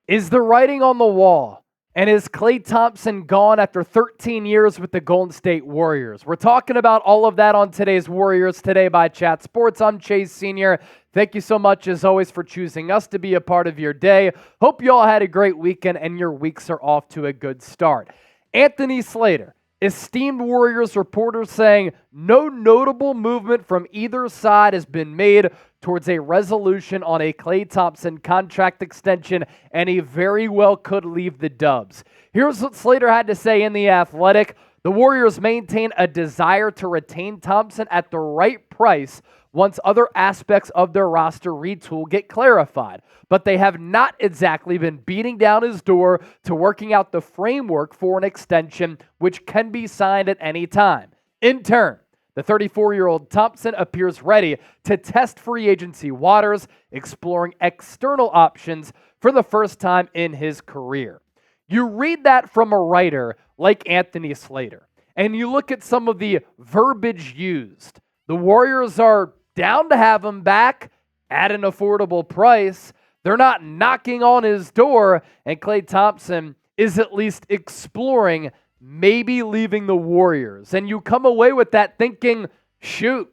Is the writing on the wall? And is Klay Thompson gone after 13 years with the Golden State Warriors? We're talking about all of that on today's Warriors Today by Chat Sports. I'm Chase Sr. Thank you so much, as always, for choosing us to be a part of your day. Hope you all had a great weekend and your weeks are off to a good start. Anthony Slater, esteemed Warriors reporter, saying no notable movement from either side has been made towards a resolution on a Klay Thompson contract extension, and he very well could leave the Dubs. Here's what Slater had to say in The Athletic. The Warriors maintain a desire to retain Thompson at the right price once other aspects of their roster retool get clarified, but they have not exactly been beating down his door to working out the framework for an extension, which can be signed at any time. In turn, the 34-year-old Thompson appears ready to test free agency waters, exploring external options for the first time in his career. You read that from a writer like Anthony Slater, and you look at some of the verbiage used. The Warriors are down to have him back at an affordable price. They're not knocking on his door, and Klay Thompson is at least exploring maybe leaving the Warriors. And you come away with that thinking, shoot,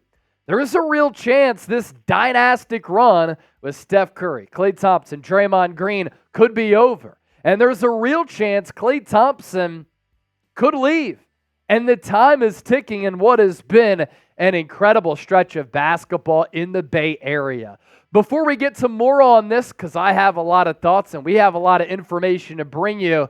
there is a real chance this dynastic run with Steph Curry, Klay Thompson, Draymond Green could be over. And there's a real chance Klay Thompson could leave. And the time is ticking in what has been an incredible stretch of basketball in the Bay Area. Before we get to more on this, because I have a lot of thoughts and we have a lot of information to bring you,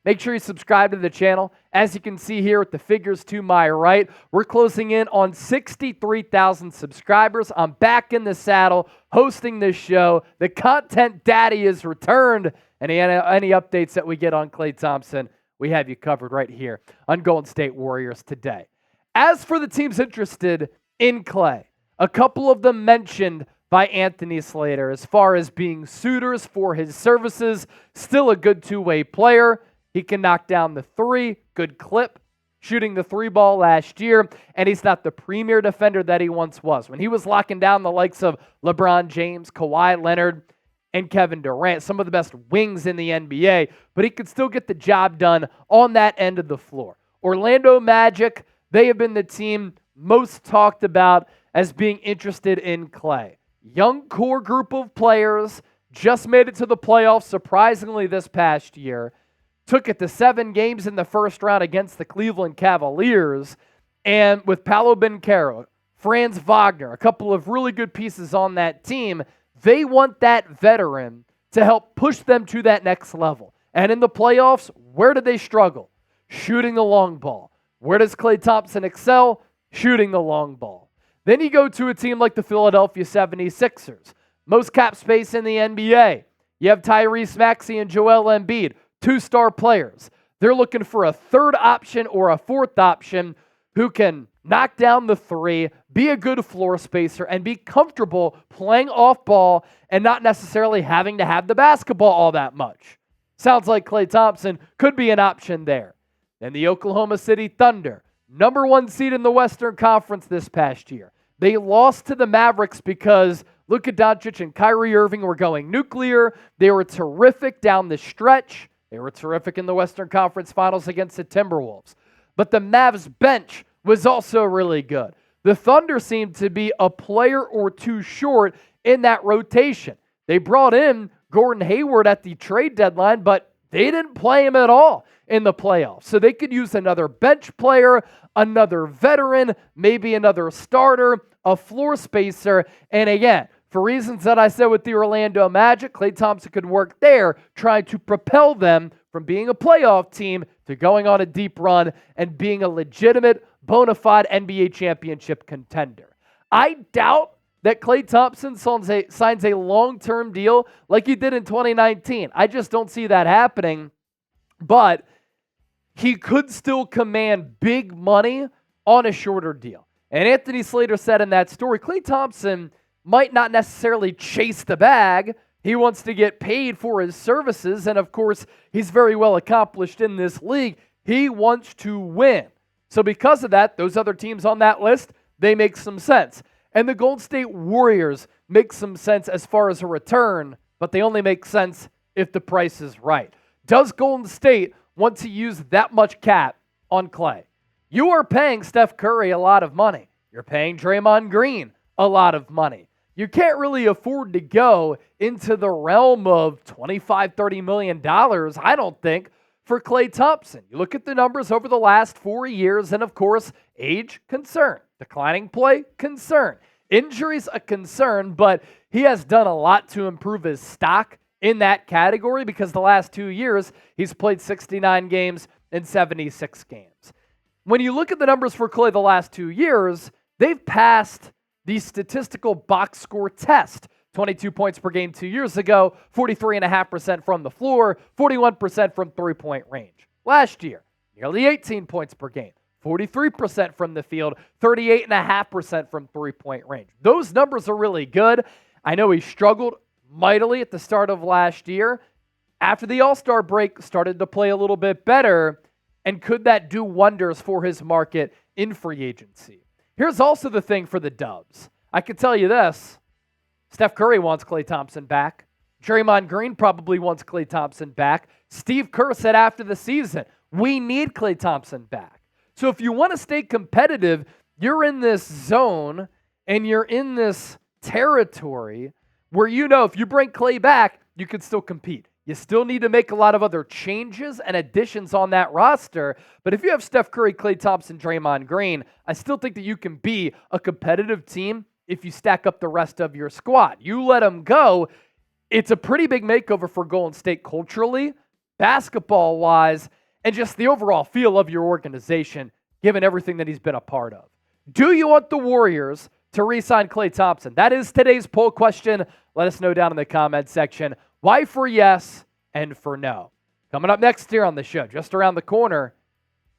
make sure you subscribe to the channel. As you can see here with the figures to my right, we're closing in on 63,000 subscribers. I'm back in the saddle hosting this show. The content daddy is returned. Any updates that we get on Klay Thompson, we have you covered right here on Golden State Warriors Today. As for the teams interested in Klay, a couple of them mentioned by Anthony Slater as far as being suitors for his services. Still a good two-way player. He can knock down the three, good clip, shooting the three ball last year, and he's not the premier defender that he once was. When he was locking down the likes of LeBron James, Kawhi Leonard, and Kevin Durant, some of the best wings in the NBA, but he could still get the job done on that end of the floor. Orlando Magic, they have been the team most talked about as being interested in Klay. Young core group of players, just made it to the playoffs surprisingly this past year. Took it to 7 games in the first round against the Cleveland Cavaliers. And with Paolo Banchero, Franz Wagner, a couple of really good pieces on that team, they want that veteran to help push them to that next level. And in the playoffs, where did they struggle? Shooting the long ball. Where does Klay Thompson excel? Shooting the long ball. Then you go to a team like the Philadelphia 76ers. Most cap space in the NBA. You have Tyrese Maxey and Joel Embiid, 2-star players. They're looking for a third option or a fourth option who can knock down the three, be a good floor spacer, and be comfortable playing off ball and not necessarily having to have the basketball all that much. Sounds like Klay Thompson could be an option there. Then the Oklahoma City Thunder, number 1 seed in the Western Conference this past year. They lost to the Mavericks because Luka Doncic and Kyrie Irving were going nuclear. They were terrific down the stretch. They were terrific in the Western Conference Finals against the Timberwolves. But the Mavs bench was also really good. The Thunder seemed to be a player or two short in that rotation. They brought in Gordon Hayward at the trade deadline, but they didn't play him at all in the playoffs. So they could use another bench player, another veteran, maybe another starter, a floor spacer. And again, for reasons that I said with the Orlando Magic, Klay Thompson could work there, trying to propel them from being a playoff team to going on a deep run and being a legitimate, bona fide NBA championship contender. I doubt that Klay Thompson signs a long-term deal like he did in 2019. I just don't see that happening. But he could still command big money on a shorter deal. And Anthony Slater said in that story, Klay Thompson might not necessarily chase the bag. He wants to get paid for his services. And of course, he's very well accomplished in this league. He wants to win. So because of that, those other teams on that list, they make some sense. And the Golden State Warriors make some sense as far as a return, but they only make sense if the price is right. Does Golden State want to use that much cap on Klay? You are paying Steph Curry a lot of money. You're paying Draymond Green a lot of money. You can't really afford to go into the realm of $25, $30 million, I don't think, for Klay Thompson. You look at the numbers over the last 4 years, and of course, age, concern. Declining play, concern. Injuries, a concern, but he has done a lot to improve his stock in that category because the last 2 years, he's played 69 games and 76 games. When you look at the numbers for Klay the last 2 years, they've passed the statistical box score test. 22 points per game 2 years ago, 43.5% from the floor, 41% from three-point range. Last year, nearly 18 points per game, 43% from the field, 38.5% from three-point range. Those numbers are really good. I know he struggled mightily at the start of last year. After the All-Star break, started to play a little bit better. And could that do wonders for his market in free agency? Here's also the thing for the Dubs. I can tell you this. Steph Curry wants Klay Thompson back. Draymond Green probably wants Klay Thompson back. Steve Kerr said after the season, we need Klay Thompson back. So if you want to stay competitive, you're in this zone and you're in this territory where you know if you bring Klay back, you can still compete. You still need to make a lot of other changes and additions on that roster. But if you have Steph Curry, Klay Thompson, Draymond Green, I still think that you can be a competitive team if you stack up the rest of your squad. You let them go, it's a pretty big makeover for Golden State culturally, basketball-wise, and just the overall feel of your organization, given everything that he's been a part of. Do you want the Warriors to re-sign Klay Thompson? That is today's poll question. Let us know down in the comment section. Why for yes and for no? Coming up next here on the show, just around the corner,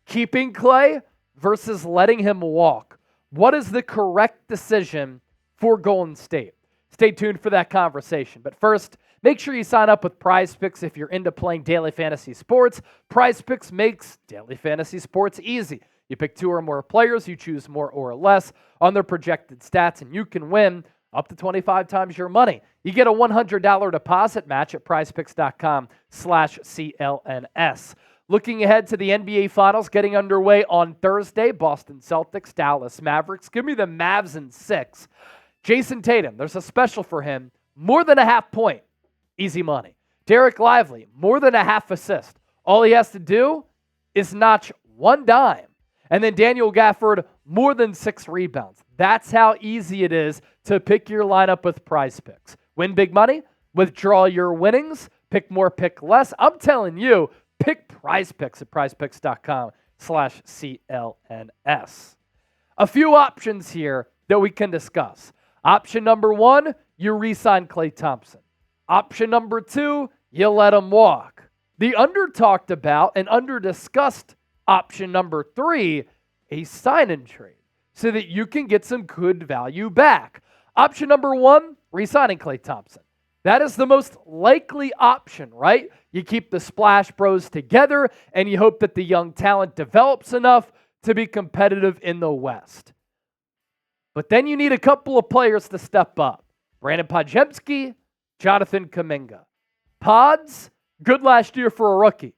keeping Klay versus letting him walk. What is the correct decision for Golden State? Stay tuned for that conversation. But first, make sure you sign up with PrizePicks if you're into playing daily fantasy sports. PrizePicks makes daily fantasy sports easy. You pick 2 or more players, you choose more or less on their projected stats, and you can win up to 25 times your money. You get a $100 deposit match at prizepicks.com/CLNS. Looking ahead to the NBA Finals getting underway on Thursday, Boston Celtics, Dallas Mavericks. Give me the Mavs in 6. Jason Tatum, there's a special for him. More than a half point. Easy money. Derek Lively, more than a half assist. All he has to do is notch 1 dime. And then Daniel Gafford, more than 6 rebounds. That's how easy it is to pick your lineup with PrizePicks. Win big money, withdraw your winnings, pick more, pick less. I'm telling you, pick PrizePicks at prizepicks.com/CLNS. A few options here that we can discuss. Option number 1, you re-sign Klay Thompson. Option number 2, you let him walk. The under-talked about and under-discussed option number 3, a sign-and trade so that you can get some good value back. Option number 1, re-signing Klay Thompson. That is the most likely option, right? You keep the Splash Bros together and you hope that the young talent develops enough to be competitive in the West. But then you need a couple of players to step up. Brandon Podziemski, Jonathan Kuminga. Pods, good last year for a rookie.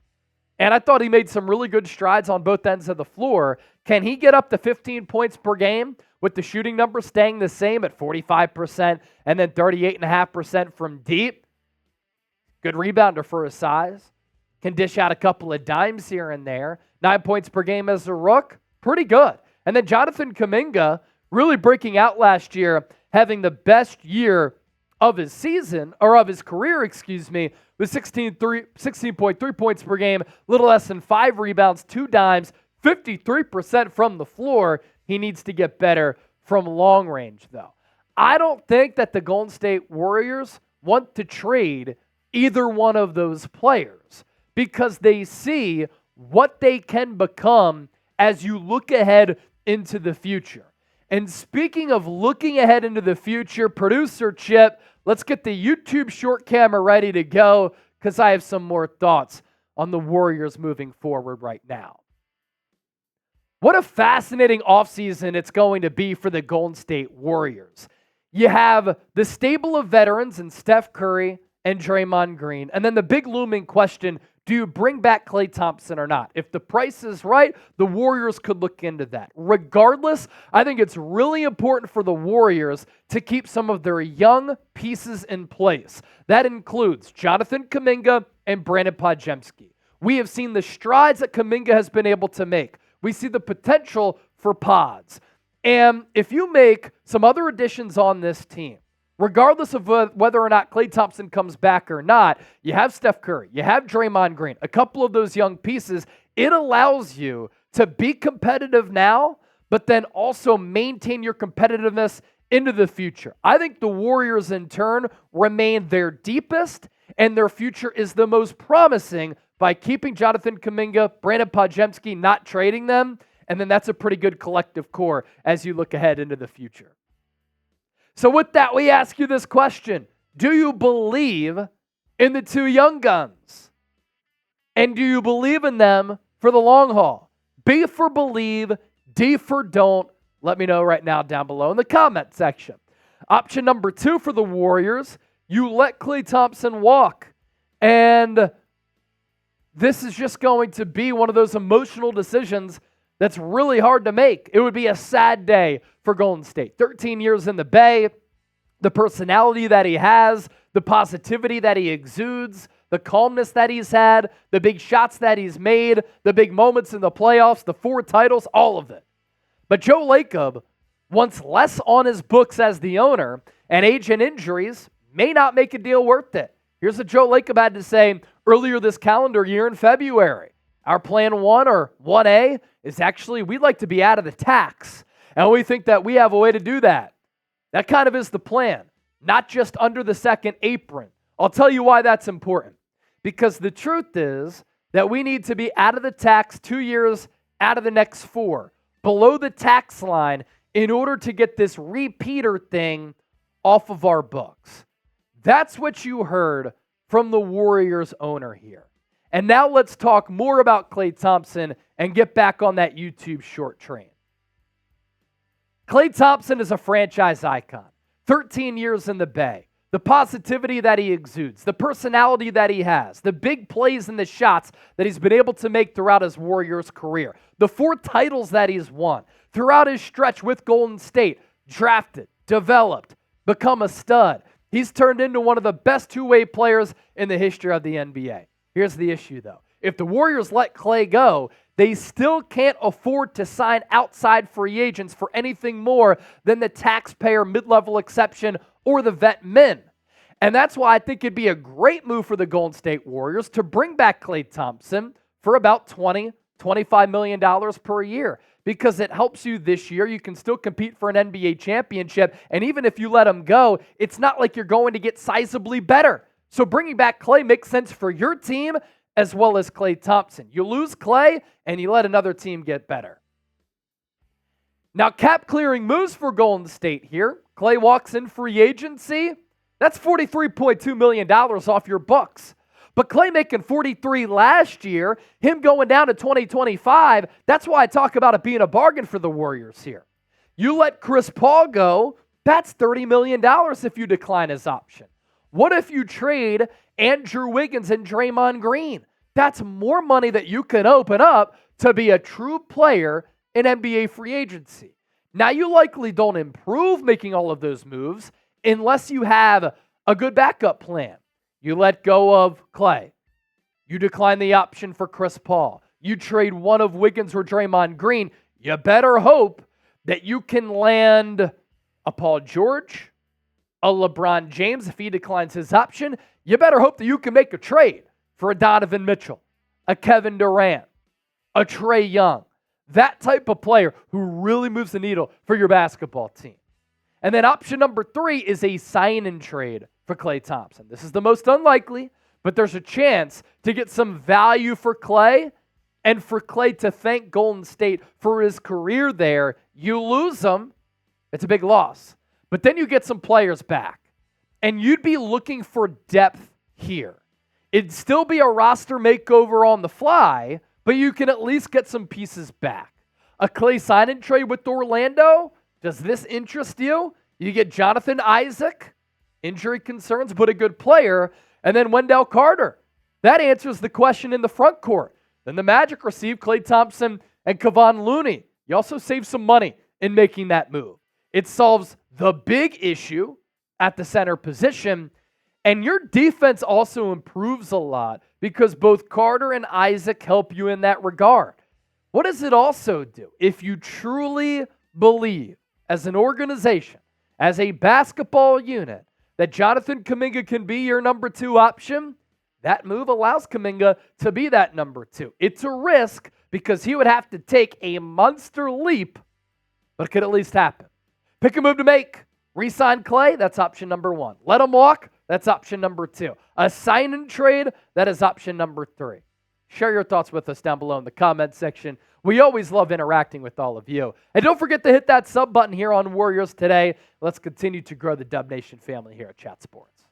And I thought he made some really good strides on both ends of the floor. Can he get up to 15 points per game with the shooting number staying the same at 45% and then 38.5% from deep? Good rebounder for his size. Can dish out a couple of dimes here and there. 9 points per game as a rook. Pretty good. And then Jonathan Kuminga really breaking out last year, having the best year of his season, or of his career, with 16.3 points per game, little less than 5 rebounds, 2 dimes, 53% from the floor. He needs to get better from long range, though. I don't think that the Golden State Warriors want to trade either one of those players because they see what they can become as you look ahead into the future. And speaking of looking ahead into the future, producer Chip, let's get the YouTube short camera ready to go because I have some more thoughts on the Warriors moving forward right now. What a fascinating offseason it's going to be for the Golden State Warriors. You have the stable of veterans in Steph Curry and Draymond Green. And then the big looming question, do you bring back Klay Thompson or not? If the price is right, the Warriors could look into that. Regardless, I think it's really important for the Warriors to keep some of their young pieces in place. That includes Jonathan Kuminga and Brandon Podziemski. We have seen the strides that Kuminga has been able to make. We see the potential for Pods. And if you make some other additions on this team, regardless of whether or not Klay Thompson comes back or not, you have Steph Curry, you have Draymond Green, a couple of those young pieces. It allows you to be competitive now, but then also maintain your competitiveness into the future. I think the Warriors, in turn, remain their deepest, and their future is the most promising by keeping Jonathan Kuminga, Brandon Podziemski, not trading them, and then that's a pretty good collective core as you look ahead into the future. So with that, we ask you this question. Do you believe in the two young guns? And do you believe in them for the long haul? B for believe, D for don't. Let me know right now down below in the comment section. Option number 2 for the Warriors, you let Klay Thompson walk. And this is just going to be one of those emotional decisions that's really hard to make. It would be a sad day for Golden State. 13 years in the Bay, the personality that he has, the positivity that he exudes, the calmness that he's had, the big shots that he's made, the big moments in the playoffs, the 4 titles, all of it. But Joe Lacob wants less on his books as the owner, and age and injuries may not make a deal worth it. Here's what Joe Lacob had to say earlier this calendar year in February. Our plan 1 or 1A is actually we'd like to be out of the tax. And we think that we have a way to do that. That kind of is the plan, not just under the second apron. I'll tell you why that's important. Because the truth is that we need to be out of the tax 2 years out of the next 4, below the tax line, in order to get this repeater thing off of our books. That's what you heard from the Warriors owner here. And now let's talk more about Klay Thompson and get back on that YouTube short train. Klay Thompson is a franchise icon. 13 years in the Bay. The positivity that he exudes, the personality that he has, the big plays and the shots that he's been able to make throughout his Warriors career, the 4 titles that he's won, throughout his stretch with Golden State, drafted, developed, become a stud. He's turned into one of the best two-way players in the history of the NBA. Here's the issue, though. If the Warriors let Klay go, they still can't afford to sign outside free agents for anything more than the taxpayer mid-level exception or the vet min. And that's why I think it'd be a great move for the Golden State Warriors to bring back Klay Thompson for about $20, $25 million per year. Because it helps you this year. You can still compete for an NBA championship. And even if you let him go, it's not like you're going to get sizably better. So bringing back Klay makes sense for your team as well as Klay Thompson. You lose Klay and you let another team get better. Now, cap clearing moves for Golden State here. Klay walks in free agency. That's $43.2 million off your books. But Klay making 43 last year, him going down to 2025, that's why I talk about it being a bargain for the Warriors here. You let Chris Paul go, that's $30 million if you decline his option. What if you trade Andrew Wiggins and Draymond Green? That's more money that you can open up to be a true player in NBA free agency. Now, you likely don't improve making all of those moves unless you have a good backup plan. You let go of Klay. You decline the option for Chris Paul. You trade one of Wiggins or Draymond Green. You better hope that you can land a Paul George, a LeBron James if he declines his option. You better hope that you can make a trade for a Donovan Mitchell, a Kevin Durant, a Trae Young. That type of player who really moves the needle for your basketball team. And then option number 3 is a sign-and trade for Klay Thompson. This is the most unlikely, but there's a chance to get some value for Klay and for Klay to thank Golden State for his career there. You lose him, it's a big loss. But then you get some players back, and you'd be looking for depth here. It'd still be a roster makeover on the fly, but you can at least get some pieces back. A Klay sign-and trade with Orlando, does this interest you? You get Jonathan Isaac, injury concerns, but a good player. And then Wendell Carter. That answers the question in the front court. Then the Magic received Klay Thompson and Kevon Looney. You also save some money in making that move. It solves the big issue at the center position, and your defense also improves a lot because both Carter and Isaac help you in that regard. What does it also do? If you truly believe as an organization, as a basketball unit, that Jonathan Kuminga can be your number 2 option, that move allows Kuminga to be that number 2. It's a risk because he would have to take a monster leap, but it could at least happen. Pick a move to make. Re-sign Klay, that's option number 1. Let him walk, that's option number 2. A sign and trade, that is option number 3. Share your thoughts with us down below in the comment section. We always love interacting with all of you. And don't forget to hit that sub button here on Warriors Today. Let's continue to grow the Dub Nation family here at Chat Sports.